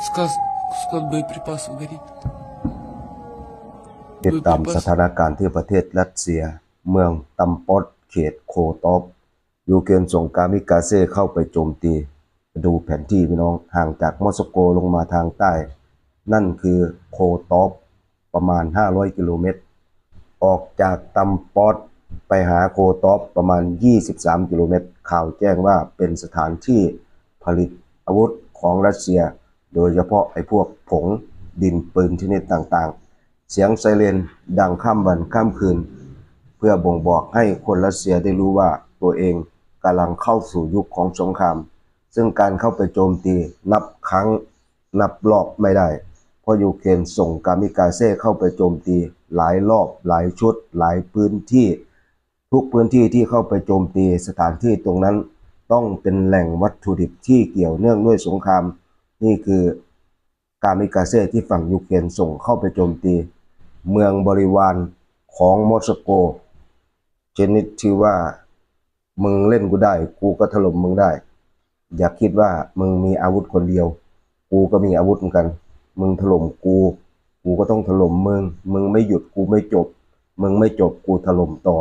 Склад боеприпасов горит. ติดตามสถานการณ์ที่ประเทศรัสเซียเมืองตัมปอดเขตโคตอฟยูเครนส่งกามิกาเซ่เข้าไปโจมตีดูแผนที่พี่น้องห่างจากมอสโกลงมาทางใต้นั่นคือโคตอฟประมาณ500กิโลเมตรออกจากตัมปอดไปหาโคตอฟประมาณ23กิโลเมตรข่าวแจ้งว่าเป็นสถานที่ผลิตอาวุธของรัสเซียโดยเฉพาะไอ้พวกผงดินปืนชนิดต่างๆเสียงไซเรนดังข้ามวันข้ามคืนเพื่อบ่งบอกให้คนรัสเซียได้รู้ว่าตัวเองกำลังเข้าสู่ยุคของสงครามซึ่งการเข้าไปโจมตีนับครั้งนับรอบไม่ได้เพราะยูเครนส่งกามิกาเซ่เข้าไปโจมตีหลายรอบหลายชุดหลายพื้นที่ทุกพื้นที่ที่เข้าไปโจมตีสถานที่ตรงนั้นต้องเป็นแหล่งวัตถุดิบที่เกี่ยวเนื่องด้วยสงครามนี่คือกามิกาเซ่ที่ฝั่งยูเครนส่งเข้าไปโจมตีเมืองบริวารของมอสโกชนิดที่ว่ามึงเล่นกูได้กูก็ถล่มมึงได้อย่าคิดว่ามึงมีอาวุธคนเดียวกูก็มีอาวุธเหมือนกันมึงถล่มกูก็ต้องถล่มมึงไม่หยุดกูไม่จบมึงไม่จบกูถล่มต่อ